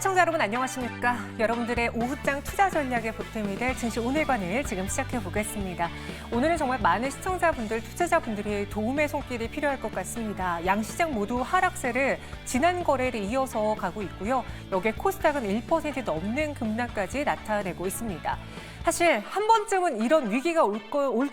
시청자 여러분 안녕하십니까? 여러분들의 오후장 투자 전략에 보탬이 될 증시 오늘관을 지금 시작해 보겠습니다. 오늘은 정말 많은 시청자분들, 투자자분들이 도움의 손길이 필요할 것 같습니다. 양시장 모두 하락세를 지난 거래를 이어서 가고 있고요. 여기에 코스닥은 1% 넘는 급락까지 나타내고 있습니다. 사실 한 번쯤은 이런 위기가 올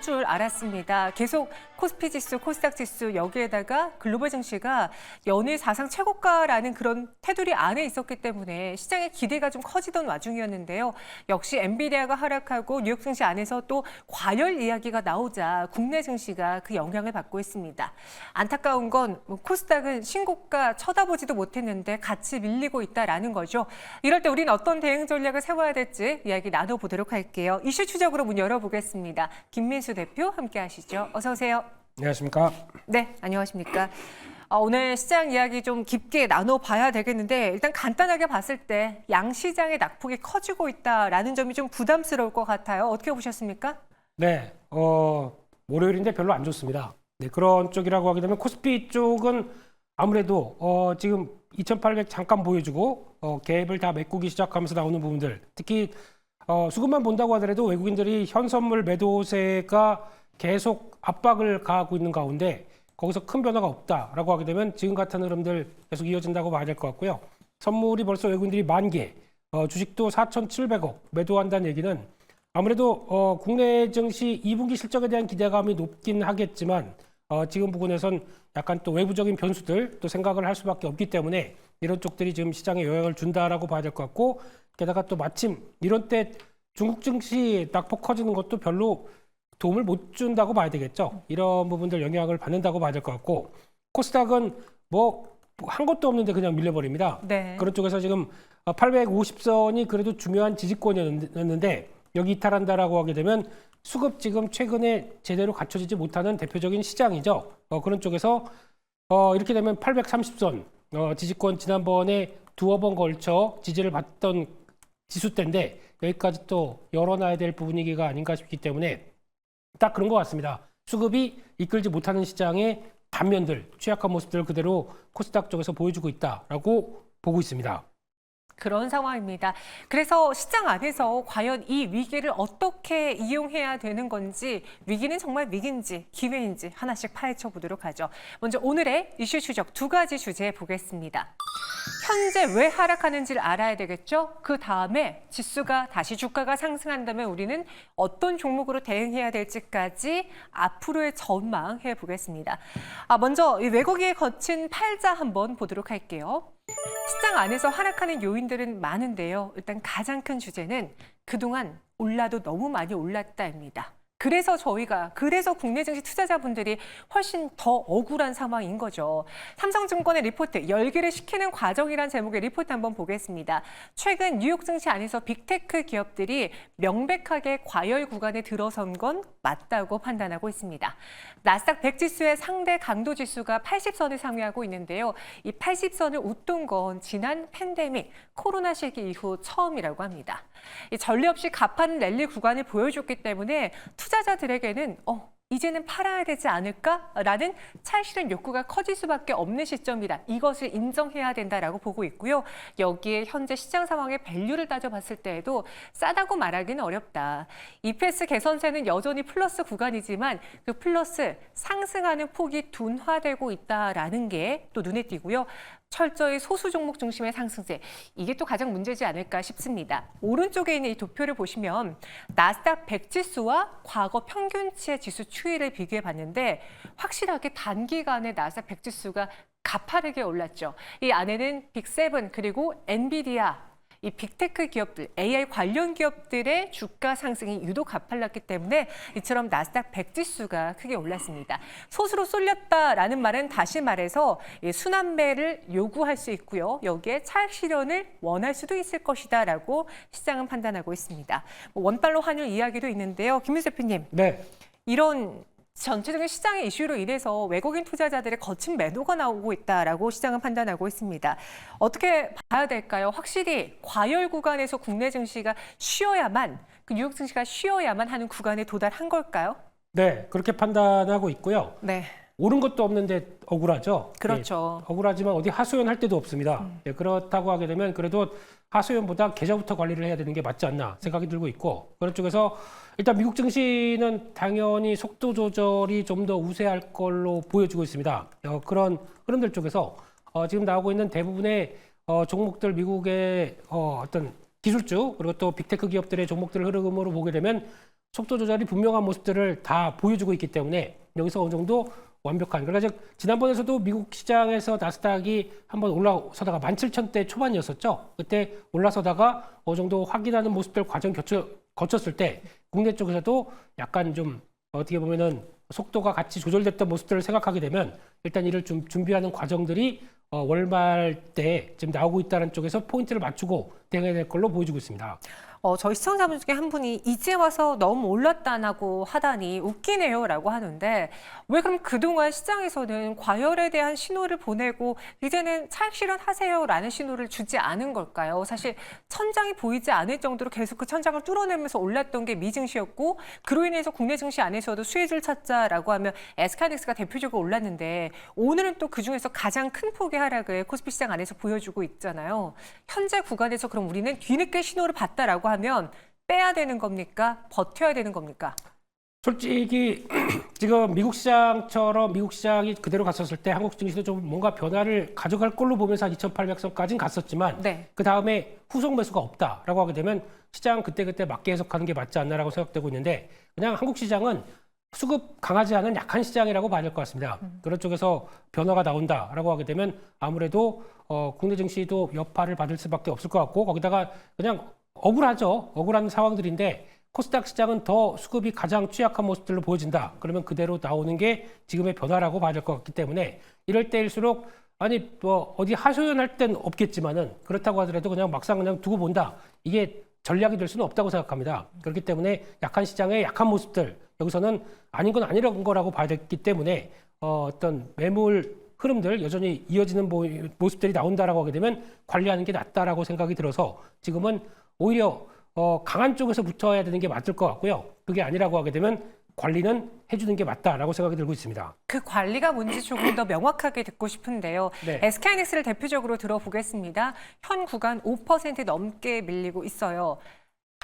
줄 알았습니다. 계속 코스피 지수, 코스닥 지수 여기에다가 글로벌 증시가 연일 사상 최고가라는 그런 테두리 안에 있었기 때문에 시장의 기대가 좀 커지던 와중이었는데요. 역시 엔비디아가 하락하고 뉴욕 증시 안에서 또 과열 이야기가 나오자 국내 증시가 그 영향을 받고 있습니다. 안타까운 건 코스닥은 신고가 쳐다보지도 못했는데 같이 밀리고 있다라는 거죠. 이럴 때 우리는 어떤 대응 전략을 세워야 될지 이야기 나눠보도록 할게요. 이슈 추적으로 문 열어보겠습니다. 김민수 대표 함께 하시죠. 어서 오세요. 안녕하십니까? 네, 안녕하십니까? 오늘 시장 이야기 좀 깊게 나눠봐야 되겠는데 일단 간단하게 봤을 때 양시장의 낙폭이 커지고 있다라는 점이 좀 부담스러울 것 같아요. 어떻게 보셨습니까? 네, 월요일인데 별로 안 좋습니다. 네, 그런 쪽이라고 하게 되면 코스피 쪽은 아무래도 지금 2,800 잠깐 보여주고 갭을 다 메꾸기 시작하면서 나오는 부분들, 특히 수급만 본다고 하더라도 외국인들이 현선물 매도세가 계속 압박을 가하고 있는 가운데 거기서 큰 변화가 없다라고 하게 되면 지금 같은 흐름들 계속 이어진다고 봐야 될 것 같고요. 선물이 벌써 외국인들이 10,000개, 주식도 4,700억 매도한다는 얘기는 아무래도 국내 증시 2분기 실적에 대한 기대감이 높긴 하겠지만 지금 부분에선 약간 또 외부적인 변수들 또 생각을 할 수밖에 없기 때문에 이런 쪽들이 지금 시장에 영향을 준다라고 봐야 될 것 같고, 게다가 또 마침 이런 때 중국 증시 낙폭 커지는 것도 별로 도움을 못 준다고 봐야 되겠죠. 이런 부분들 영향을 받는다고 봐야 될 것 같고, 코스닥은 뭐 한 것도 없는데 그냥 밀려버립니다. 네. 그런 쪽에서 지금 850선이 그래도 중요한 지지권이었는데 여기 이탈한다라고 하게 되면 수급 지금 최근에 제대로 갖춰지지 못하는 대표적인 시장이죠. 그런 쪽에서 이렇게 되면 830선 지지권 지난번에 두어 번 걸쳐 지지를 받던 지수대인데 여기까지 또 열어놔야 될 부분이기가 아닌가 싶기 때문에 딱 그런 것 같습니다. 수급이 이끌지 못하는 시장의 단면들, 취약한 모습들을 그대로 코스닥 쪽에서 보여주고 있다라고 보고 있습니다. 그런 상황입니다. 그래서 시장 안에서 과연 이 위기를 어떻게 이용해야 되는 건지, 위기는 정말 위기인지 기회인지 하나씩 파헤쳐 보도록 하죠. 먼저 오늘의 이슈 추적 2가지 주제 보겠습니다. 현재 왜 하락하는지를 알아야 되겠죠. 그 다음에 지수가 다시 주가가 상승한다면 우리는 어떤 종목으로 대응해야 될지까지 앞으로의 전망해 보겠습니다. 먼저 이 외국인에 거친 팔자 한번 보도록 할게요. 시장 안에서 하락하는 요인들은 많은데요. 일단 가장 큰 주제는 그동안 올라도 너무 많이 올랐다입니다. 그래서 국내 증시 투자자분들이 훨씬 더 억울한 상황인 거죠. 삼성증권의 리포트, 열기를 식히는 과정이란 제목의 리포트 한번 보겠습니다. 최근 뉴욕 증시 안에서 빅테크 기업들이 명백하게 과열 구간에 들어선 건 맞다고 판단하고 있습니다. 나스닥 100 지수의 상대 강도 지수가 80선을 상회하고 있는데요. 이 80선을 웃돈 건 지난 팬데믹, 코로나 시기 이후 처음이라고 합니다. 이 전례 없이 가파른 랠리 구간을 보여줬기 때문에 투자자들에게는 이제는 팔아야 되지 않을까라는 찰실한 욕구가 커질 수밖에 없는 시점이다. 이것을 인정해야 된다라고 보고 있고요. 여기에 현재 시장 상황의 밸류를 따져봤을 때에도 싸다고 말하기는 어렵다. EPS 개선세는 여전히 플러스 구간이지만 그 플러스 상승하는 폭이 둔화되고 있다라는 게 또 눈에 띄고요. 철저히 소수 종목 중심의 상승세, 이게 또 가장 문제지 않을까 싶습니다. 오른쪽에 있는 이 도표를 보시면 나스닥 100 지수와 과거 평균치의 지수 추이를 비교해 봤는데 확실하게 단기간에 나스닥 100 지수가 가파르게 올랐죠. 이 안에는 빅7 그리고 엔비디아, 이 빅테크 기업들, AI 관련 기업들의 주가 상승이 유독 가팔랐기 때문에 이처럼 나스닥 100 지수가 크게 올랐습니다. 소수로 쏠렸다라는 말은 다시 말해서 순환매를 요구할 수 있고요. 여기에 차익 실현을 원할 수도 있을 것이다라고 시장은 판단하고 있습니다. 원달러 환율 이야기도 있는데요. 김민수 대표님, 네. 이런 전체적인 시장의 이슈로 인해서 외국인 투자자들의 거친 매도가 나오고 있다라고 시장은 판단하고 있습니다. 어떻게 봐야 될까요? 확실히 과열 구간에서 국내 증시가 쉬어야만, 그 뉴욕 증시가 쉬어야만 하는 구간에 도달한 걸까요? 네, 그렇게 판단하고 있고요. 네. 오른 것도 없는데 억울하죠. 그렇죠. 억울하지만 어디 하소연할 데도 없습니다. 그렇다고 하게 되면 그래도 하소연보다 계좌부터 관리를 해야 되는 게 맞지 않나 생각이 들고 있고, 그런 쪽에서 일단 미국 증시는 당연히 속도 조절이 좀 더 우세할 걸로 보여지고 있습니다. 그런 흐름들 쪽에서 지금 나오고 있는 대부분의 종목들, 미국의 어떤 기술주 그리고 또 빅테크 기업들의 종목들 흐름으로 보게 되면 속도 조절이 분명한 모습들을 다 보여주고 있기 때문에 여기서 어느 정도 완벽한, 그러니까 즉 지난번에서도 미국 시장에서 나스닥이 한번 올라서다가 17,000대 초반이었었죠. 그때 올라서다가 어느 정도 확인하는 모습들 과정 거쳤을 때 국내 쪽에서도 약간 좀 어떻게 보면은 속도가 같이 조절됐던 모습들을 생각하게 되면 일단 이를 좀 준비하는 과정들이 월말 때 지금 나오고 있다는 쪽에서 포인트를 맞추고 대응해야 될 걸로 보여지고 있습니다. 저희 시청자분 중에 한 분이 이제 와서 너무 올랐다고 하다니 웃기네요라고 하는데, 왜 그럼 그동안 시장에서는 과열에 대한 신호를 보내고 이제는 차익 실현하세요라는 신호를 주지 않은 걸까요? 사실 천장이 보이지 않을 정도로 계속 그 천장을 뚫어내면서 올랐던 게 미증시였고, 그로 인해서 국내 증시 안에서도 수혜주를 찾자라고 하면 SK하이닉스가 대표적으로 올랐는데, 오늘은 또 그중에서 가장 큰 폭의 하락을 코스피 시장 안에서 보여주고 있잖아요. 현재 구간에서 그럼 우리는 뒤늦게 신호를 봤다라고 하면 빼야 되는 겁니까? 버텨야 되는 겁니까? 솔직히 지금 미국 시장처럼 미국 시장이 그대로 갔었을 때 한국 증시도 좀 뭔가 변화를 가져갈 걸로 보면서 한 2,800선까지는 갔었지만 네. 그 다음에 후속 매수가 없다라고 하게 되면 시장 그때그때 맞게 해석하는 게 맞지 않나라고 생각되고 있는데, 그냥 한국 시장은 수급 강하지 않은 약한 시장이라고 봐야 될 것 같습니다. 그런 쪽에서 변화가 나온다라고 하게 되면 아무래도 국내 증시도 여파를 받을 수밖에 없을 것 같고, 거기다가 그냥 억울하죠. 억울한 상황들인데 코스닥 시장은 더 수급이 가장 취약한 모습들로 보여진다. 그러면 그대로 나오는 게 지금의 변화라고 봐야 될 것 같기 때문에 이럴 때일수록 아니 뭐 어디 하소연할 땐 없겠지만은 그렇다고 하더라도 그냥 막상 그냥 두고 본다. 이게 전략이 될 수는 없다고 생각합니다. 그렇기 때문에 약한 시장의 약한 모습들, 여기서는 아닌 건 아니라는 거라고 봐야 되기 때문에 어떤 매물 흐름들 여전히 이어지는 모습들이 나온다라고 하게 되면 관리하는 게 낫다라고 생각이 들어서 지금은 오히려 강한 쪽에서 붙어야 되는 게 맞을 것 같고요. 그게 아니라고 하게 되면 관리는 해주는 게 맞다라고 생각이 들고 있습니다. 그 관리가 뭔지 조금 더 명확하게 듣고 싶은데요. 네. SK하이닉스를 대표적으로 들어보겠습니다. 현 구간 5% 넘게 밀리고 있어요.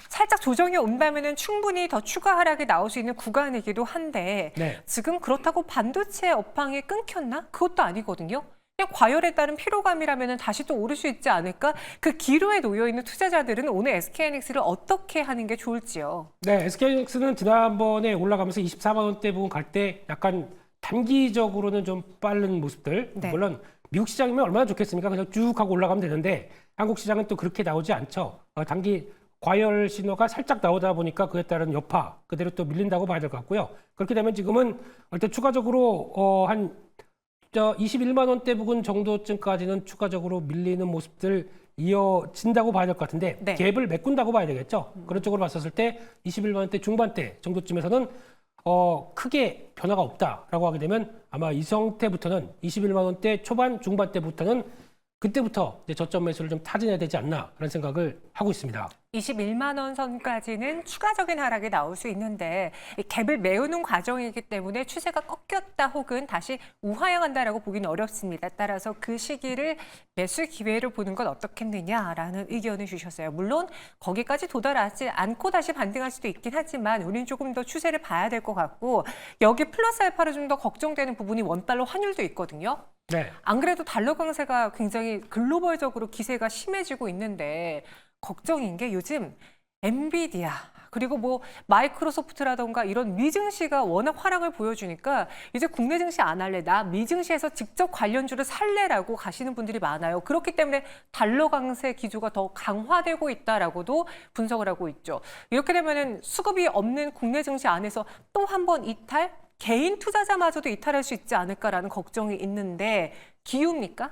살짝 조정이 온다면 충분히 더 추가 하락이 나올 수 있는 구간이기도 한데, 네. 지금 그렇다고 반도체 업황이 끊겼나? 그것도 아니거든요. 그냥 과열에 따른 피로감이라면 다시 또 오를 수 있지 않을까? 그 기로에 놓여 있는 투자자들은 오늘 SK하이닉스를 어떻게 하는 게 좋을지요? 네, SK하이닉스는 지난번에 올라가면서 24만 원대 부분 갈 때 약간 단기적으로는 좀 빠른 모습들. 네. 물론 미국 시장이면 얼마나 좋겠습니까? 그냥 쭉 하고 올라가면 되는데 한국 시장은 또 그렇게 나오지 않죠. 단기 과열 신호가 살짝 나오다 보니까 그에 따른 여파 그대로 또 밀린다고 봐야 될 것 같고요. 그렇게 되면 지금은 일단 추가적으로 한 21만 원대 부근 정도쯤까지는 추가적으로 밀리는 모습들 이어진다고 봐야 될 것 같은데, 네. 갭을 메꾼다고 봐야 되겠죠. 그런 쪽으로 봤었을 때 21만 원대 중반대 정도쯤에서는 크게 변화가 없다라고 하게 되면 아마 이 상태부터는 21만 원대 초반 중반대부터는 그때부터 이제 저점 매수를 좀 타진해야 되지 않나 그런 생각을 하고 있습니다. 21만 원 선까지는 추가적인 하락이 나올 수 있는데, 이 갭을 메우는 과정이기 때문에 추세가 꺾였다 혹은 다시 우하향한다라고 보기는 어렵습니다. 따라서 그 시기를 매수 기회로 보는 건 어떻겠느냐라는 의견을 주셨어요. 물론 거기까지 도달하지 않고 다시 반등할 수도 있긴 하지만 우리는 조금 더 추세를 봐야 될 것 같고, 여기 플러스 알파로 좀 더 걱정되는 부분이 원달러 환율도 있거든요. 네. 안 그래도 달러 강세가 굉장히 글로벌적으로 기세가 심해지고 있는데, 걱정인 게 요즘 엔비디아 그리고 뭐 마이크로소프트라던가 이런 미증시가 워낙 화랑을 보여주니까 이제 국내 증시 안 할래, 나 미증시에서 직접 관련주를 살래라고 가시는 분들이 많아요. 그렇기 때문에 달러 강세 기조가 더 강화되고 있다라고도 분석을 하고 있죠. 이렇게 되면은 수급이 없는 국내 증시 안에서 또 한 번 이탈? 개인 투자자마저도 이탈할 수 있지 않을까라는 걱정이 있는데, 기우입니까?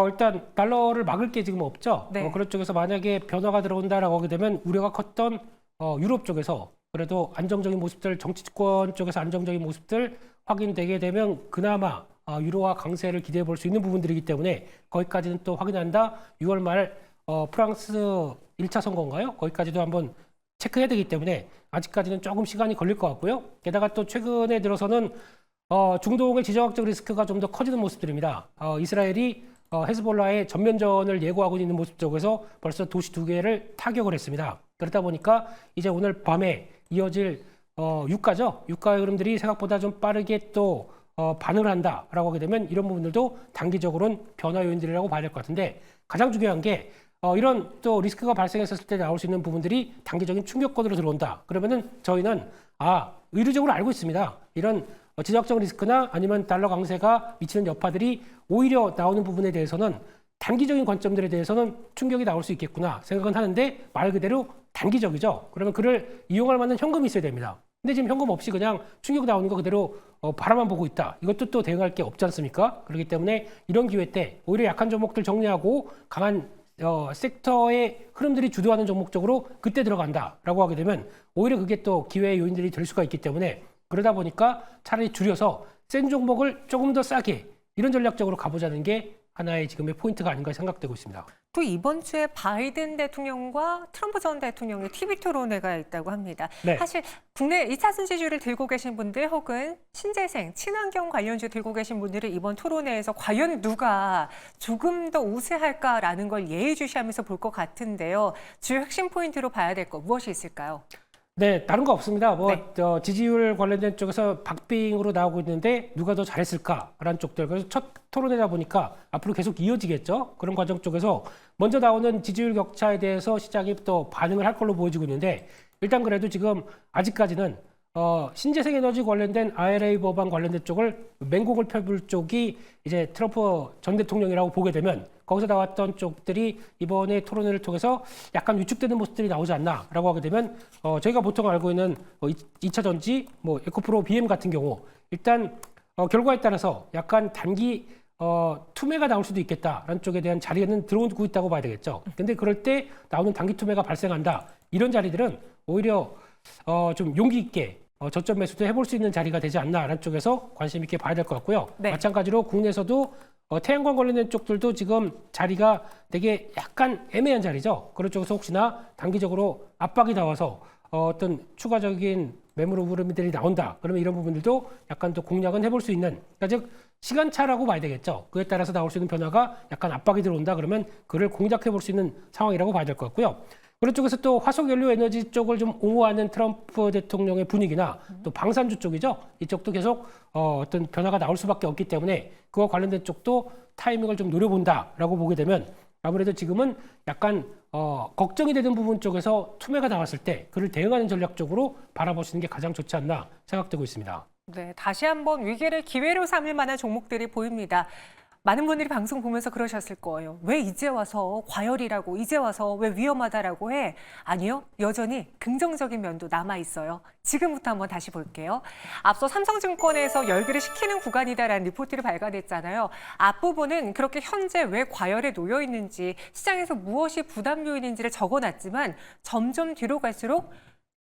일단 달러를 막을 게 지금 없죠. 네. 그런 쪽에서 만약에 변화가 들어온다라고 하게 되면 우려가 컸던 유럽 쪽에서 그래도 안정적인 모습들, 정치권 쪽에서 안정적인 모습들 확인되게 되면 그나마 유로화 강세를 기대해 볼 수 있는 부분들이기 때문에 거기까지는 또 확인한다. 6월 말 프랑스 1차 선거인가요? 거기까지도 한번 체크해야 되기 때문에 아직까지는 조금 시간이 걸릴 것 같고요. 게다가 또 최근에 들어서는 중동의 지정학적 리스크가 좀 더 커지는 모습들입니다. 이스라엘이 헤즈볼라의 전면전을 예고하고 있는 모습 쪽에서 벌써 도시 2개를 타격을 했습니다. 그러다 보니까 이제 오늘 밤에 이어질 유가죠. 유가의 흐름들이 생각보다 좀 빠르게 또 반응을 한다라고 하게 되면 이런 부분들도 단기적으로는 변화 요인들이라고 봐야 될 것 같은데 가장 중요한 게 이런 또 리스크가 발생했을 때 나올 수 있는 부분들이 단기적인 충격권으로 들어온다. 그러면은 저희는 의료적으로 알고 있습니다. 이런 지정학적 리스크나 아니면 달러 강세가 미치는 여파들이 오히려 나오는 부분에 대해서는 단기적인 관점들에 대해서는 충격이 나올 수 있겠구나 생각은 하는데 말 그대로 단기적이죠. 그러면 그를 이용할 만한 현금이 있어야 됩니다. 근데 지금 현금 없이 그냥 충격 나오는 거 그대로 바라만 보고 있다. 이것도 또 대응할 게 없지 않습니까? 그렇기 때문에 이런 기회 때 오히려 약한 종목들 정리하고 강한 섹터의 흐름들이 주도하는 종목 쪽으로 그때 들어간다라고 하게 되면 오히려 그게 또 기회의 요인들이 될 수가 있기 때문에 그러다 보니까 차라리 줄여서 센 종목을 조금 더 싸게 이런 전략적으로 가보자는 게 하나의 지금의 포인트가 아닌가 생각되고 있습니다. 또 이번 주에 바이든 대통령과 트럼프 전 대통령의 TV 토론회가 있다고 합니다. 네. 사실 국내 2차 순지주를 들고 계신 분들 혹은 신재생, 친환경 관련주 들고 계신 분들은 이번 토론회에서 과연 누가 조금 더 우세할까라는 걸 예의주시하면서 볼 것 같은데요. 주요 핵심 포인트로 봐야 될 거 무엇이 있을까요? 네, 다른 거 없습니다. 네. 지지율 관련된 쪽에서 박빙으로 나오고 있는데 누가 더 잘했을까라는 쪽들. 그래서 첫 토론회다 보니까 앞으로 계속 이어지겠죠. 그런 과정 쪽에서 먼저 나오는 지지율 격차에 대해서 시장이 또 반응을 할 걸로 보여지고 있는데 일단 그래도 지금 아직까지는 신재생 에너지 관련된 IRA 법안 관련된 쪽을 맹공을 펴볼 쪽이 이제 트럼프 전 대통령이라고 보게 되면 거기서 나왔던 쪽들이 이번에 토론회를 통해서 약간 위축되는 모습들이 나오지 않나라고 하게 되면 저희가 보통 알고 있는 2차 전지, 에코프로 BM 같은 경우 일단 결과에 따라서 약간 단기 투매가 나올 수도 있겠다라는 쪽에 대한 자리는 들어오고 있다고 봐야 되겠죠. 근데 그럴 때 나오는 단기 투매가 발생한다. 이런 자리들은 오히려 좀 용기 있게 저점 매수도 해볼 수 있는 자리가 되지 않나라는 쪽에서 관심 있게 봐야 될 것 같고요. 네. 마찬가지로 국내에서도 태양광 관련된 쪽들도 지금 자리가 되게 약간 애매한 자리죠. 그런 쪽에서 혹시나 단기적으로 압박이 나와서 어떤 추가적인 매물 흐름들이 나온다. 그러면 이런 부분들도 약간 또 공략은 해볼 수 있는, 그러니까 즉 시간차라고 봐야 되겠죠. 그에 따라서 나올 수 있는 변화가 약간 압박이 들어온다. 그러면 그를 공략해 볼 수 있는 상황이라고 봐야 될 것 같고요. 그런 쪽에서 또 화석연료 에너지 쪽을 좀 옹호하는 트럼프 대통령의 분위기나 또 방산주 쪽이죠. 이쪽도 계속 어떤 변화가 나올 수밖에 없기 때문에 그와 관련된 쪽도 타이밍을 좀 노려본다라고 보게 되면 아무래도 지금은 약간 걱정이 되는 부분 쪽에서 투매가 나왔을 때 그를 대응하는 전략적으로 바라보시는 게 가장 좋지 않나 생각되고 있습니다. 네, 다시 한번 위기를 기회로 삼을 만한 종목들이 보입니다. 많은 분들이 방송 보면서 그러셨을 거예요. 왜 이제 와서 과열이라고, 이제 와서 왜 위험하다라고 해? 아니요, 여전히 긍정적인 면도 남아 있어요. 지금부터 한번 다시 볼게요. 앞서 삼성증권에서 열기를 식히는 구간이다라는 리포트를 발간했잖아요. 앞부분은 그렇게 현재 왜 과열에 놓여 있는지, 시장에서 무엇이 부담 요인인지를 적어놨지만 점점 뒤로 갈수록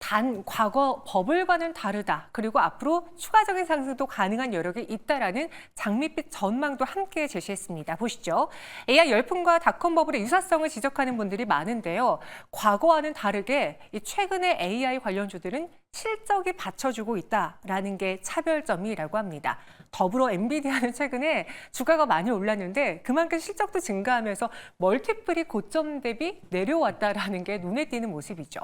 단 과거 버블과는 다르다. 그리고 앞으로 추가적인 상승도 가능한 여력이 있다라는 장밋빛 전망도 함께 제시했습니다. 보시죠. AI 열풍과 닷컴 버블의 유사성을 지적하는 분들이 많은데요. 과거와는 다르게 최근에 AI 관련주들은 실적이 받쳐주고 있다라는 게 차별점이라고 합니다. 더불어 엔비디아는 최근에 주가가 많이 올랐는데 그만큼 실적도 증가하면서 멀티플이 고점 대비 내려왔다라는 게 눈에 띄는 모습이죠.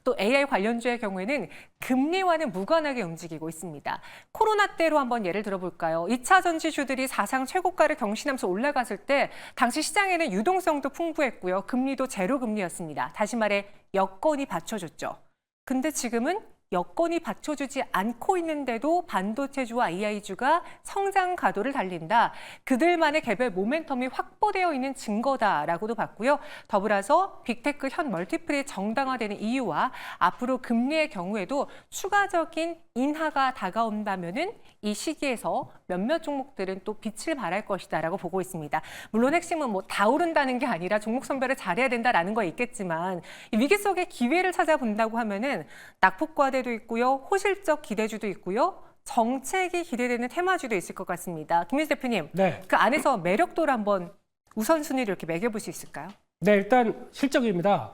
또 AI 관련주의 경우에는 금리와는 무관하게 움직이고 있습니다. 코로나 때로 한번 예를 들어볼까요? 2차 전지주들이 사상 최고가를 경신하면서 올라갔을 때 당시 시장에는 유동성도 풍부했고요. 금리도 제로 금리였습니다. 다시 말해 여건이 받쳐줬죠. 근데 지금은 여건이 받쳐주지 않고 있는데도 반도체주와 AI주가 성장 가도를 달린다. 그들만의 개별 모멘텀이 확보되어 있는 증거다라고도 봤고요. 더불어서 빅테크 현 멀티플이 정당화되는 이유와 앞으로 금리의 경우에도 추가적인 인하가 다가온다면은 이 시기에서 몇몇 종목들은 또 빛을 발할 것이다라고 보고 있습니다. 물론 핵심은 다 오른다는 게 아니라 종목 선별을 잘해야 된다라는 거 있겠지만 이 위기 속에 기회를 찾아본다고 하면은 낙폭과대도 있고요, 호실적 기대주도 있고요, 정책이 기대되는 테마주도 있을 것 같습니다. 김민수 대표님, 네. 그 안에서 매력도를 한번 우선순위를 이렇게 매겨볼 수 있을까요? 네, 일단 실적입니다.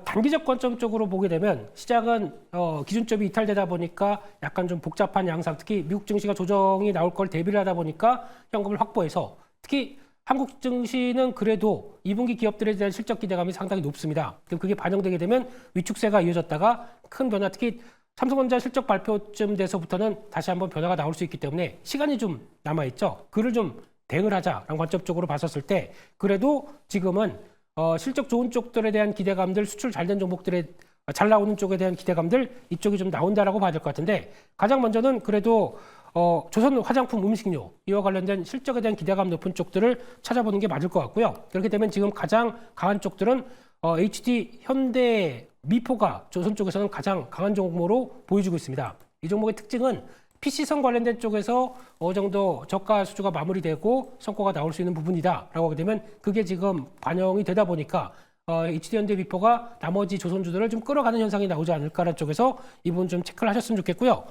단기적 관점 쪽으로 보게 되면 시장은 기준점이 이탈되다 보니까 약간 좀 복잡한 양상, 특히 미국 증시가 조정이 나올 걸 대비를 하다 보니까 현금을 확보해서 특히 한국 증시는 그래도 2분기 기업들에 대한 실적 기대감이 상당히 높습니다. 그럼 그게 반영되게 되면 위축세가 이어졌다가 큰 변화, 특히 삼성전자 실적 발표쯤 돼서부터는 다시 한번 변화가 나올 수 있기 때문에 시간이 좀 남아있죠. 그를 좀 대응을 하자라는 관점 쪽으로 봤었을 때 그래도 지금은 실적 좋은 쪽들에 대한 기대감들, 수출 잘 된 종목들에 잘 나오는 쪽에 대한 기대감들 이쪽이 좀 나온다라고 봐야 될 것 같은데 가장 먼저는 그래도 조선 화장품 음식료 이와 관련된 실적에 대한 기대감 높은 쪽들을 찾아보는 게 맞을 것 같고요. 그렇게 되면 지금 가장 강한 쪽들은 HD, 현대, 미포가 조선 쪽에서는 가장 강한 종목으로 보여주고 있습니다. 이 종목의 특징은 PC성 관련된 쪽에서 어느 정도 저가 수주가 마무리되고 성과가 나올 수 있는 부분이다라고 하게 되면 그게 지금 반영이 되다 보니까 HD현대 미포가 나머지 조선주들을 좀 끌어가는 현상이 나오지 않을까라는 쪽에서 이 부분 좀 체크를 하셨으면 좋겠고요.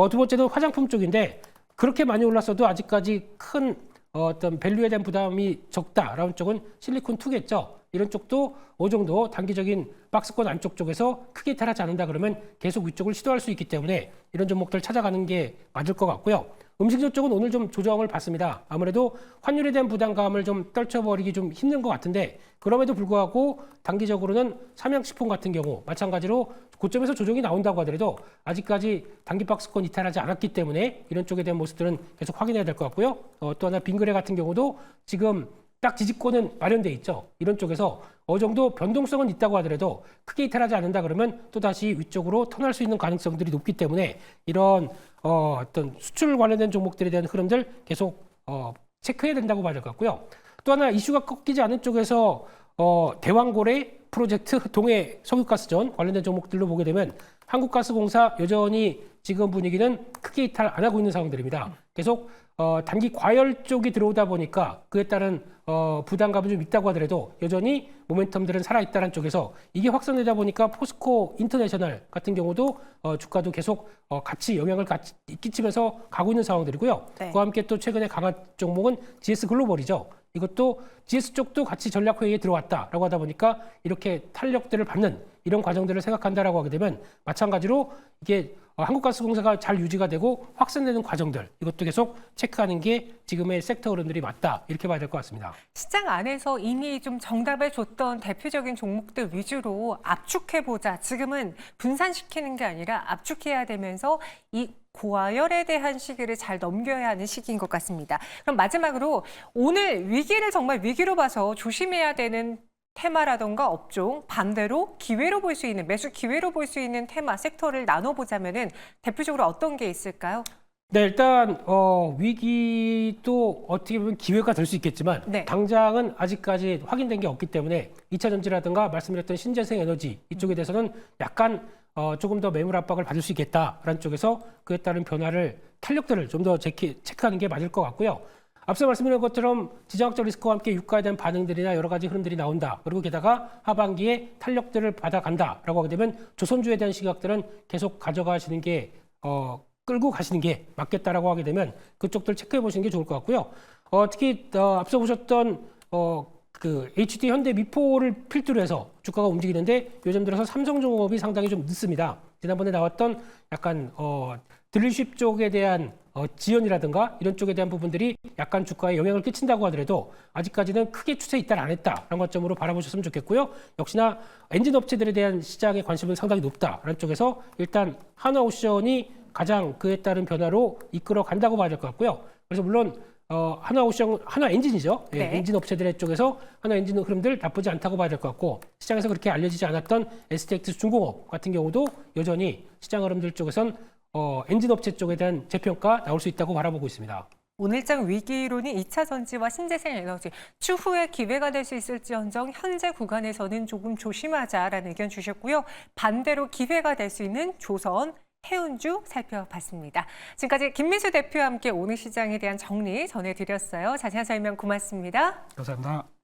두 번째는 화장품 쪽인데 그렇게 많이 올랐어도 아직까지 큰 어떤 밸류에 대한 부담이 적다라는 쪽은 실리콘2겠죠. 이런 쪽도 어느 정도 단기적인 박스권 안쪽 쪽에서 크게 이탈하지 않는다 그러면 계속 위쪽을 시도할 수 있기 때문에 이런 종목들 찾아가는 게 맞을 것 같고요. 음식료 쪽은 오늘 좀 조정을 받습니다. 아무래도 환율에 대한 부담감을 좀 떨쳐버리기 좀 힘든 것 같은데 그럼에도 불구하고 단기적으로는 삼양식품 같은 경우 마찬가지로 고점에서 조정이 나온다고 하더라도 아직까지 단기 박스권 이탈하지 않았기 때문에 이런 쪽에 대한 모습들은 계속 확인해야 될 것 같고요. 또 하나 빙그레 같은 경우도 지금 딱 지지권은 마련돼 있죠. 이런 쪽에서 어느 정도 변동성은 있다고 하더라도 크게 이탈하지 않는다 그러면 또다시 위쪽으로 턴할 수 있는 가능성들이 높기 때문에 이런 어떤 수출 관련된 종목들에 대한 흐름들 계속 체크해야 된다고 봐야 될 것 같고요. 또 하나 이슈가 꺾이지 않은 쪽에서 대왕고래 프로젝트 동해 석유가스전 관련된 종목들로 보게 되면 한국가스공사 여전히 지금 분위기는 크게 이탈 안 하고 있는 상황들입니다. 계속 단기 과열 쪽이 들어오다 보니까 그에 따른 부담감은 좀 있다고 하더라도 여전히 모멘텀들은 살아있다는 쪽에서 이게 확산되다 보니까 포스코 인터내셔널 같은 경우도 주가도 계속 같이 영향을 끼치면서 가고 있는 상황들이고요. 네. 그와 함께 또 최근에 강한 종목은 GS 글로벌이죠. 이것도 GS 쪽도 같이 전략회의에 들어왔다라고 하다 보니까 이렇게 탄력들을 받는 이런 과정들을 생각한다라고 하게 되면 마찬가지로 이게 한국가스공사가 잘 유지가 되고 확산되는 과정들 이것도 계속 체크하는 게 지금의 섹터 흐름들이 맞다 이렇게 봐야 될 것 같습니다. 시장 안에서 이미 좀 정답을 줬던 대표적인 종목들 위주로 압축해보자. 지금은 분산시키는 게 아니라 압축해야 되면서 이 고화열에 대한 시기를 잘 넘겨야 하는 시기인 것 같습니다. 그럼 마지막으로 오늘 위기를 정말 위기로 봐서 조심해야 되는 테마라던가 업종, 반대로 기회로 볼 수 있는, 매수 기회로 볼 수 있는 테마, 섹터를 나눠보자면은 대표적으로 어떤 게 있을까요? 네, 일단 위기도 어떻게 보면 기회가 될 수 있겠지만 네. 당장은 아직까지 확인된 게 없기 때문에 2차 전지라든가 말씀드렸던 신재생 에너지 이쪽에 대해서는 약간 조금 더 매물 압박을 받을 수 있겠다라는 쪽에서 그에 따른 변화를 탄력들을 좀 더 체크하는 게 맞을 것 같고요. 앞서 말씀드린 것처럼 지정학적 리스크와 함께 유가에 대한 반응들이나 여러 가지 흐름들이 나온다. 그리고 게다가 하반기에 탄력들을 받아간다라고 하게 되면 조선주에 대한 시각들은 계속 가져가시는 게 끌고 가시는 게 맞겠다라고 하게 되면 그쪽들 체크해 보시는 게 좋을 것 같고요. 특히 앞서 보셨던 그 HD 현대 미포를 필두로 해서 주가가 움직이는데 요즘 들어서 삼성종업이 상당히 좀 늦습니다. 지난번에 나왔던 약간 드릴쉽 쪽에 대한 지연이라든가 이런 쪽에 대한 부분들이 약간 주가에 영향을 끼친다고 하더라도 아직까지는 크게 추세 이탈 안 했다라는 관점으로 바라보셨으면 좋겠고요. 역시나 엔진 업체들에 대한 시장의 관심은 상당히 높다라는 쪽에서 일단 한화오션이 가장 그에 따른 변화로 이끌어 간다고 봐야 될 것 같고요. 그래서 물론 한화오션, 한화엔진이죠. 예, 네. 엔진 업체들의 쪽에서 한화엔진 흐름들 나쁘지 않다고 봐야 될 것 같고 시장에서 그렇게 알려지지 않았던 STX 중공업 같은 경우도 여전히 시장 흐름들 쪽에선 엔진 업체 쪽에 대한 재평가 나올 수 있다고 바라보고 있습니다. 오늘장 위기론이 2차 전지와 신재생 에너지, 추후에 기회가 될 수 있을지언정 현재 구간에서는 조금 조심하자라는 의견 주셨고요. 반대로 기회가 될 수 있는 조선, 해운주 살펴봤습니다. 지금까지 김민수 대표와 함께 오늘 시장에 대한 정리 전해드렸어요. 자세한 설명 고맙습니다. 감사합니다.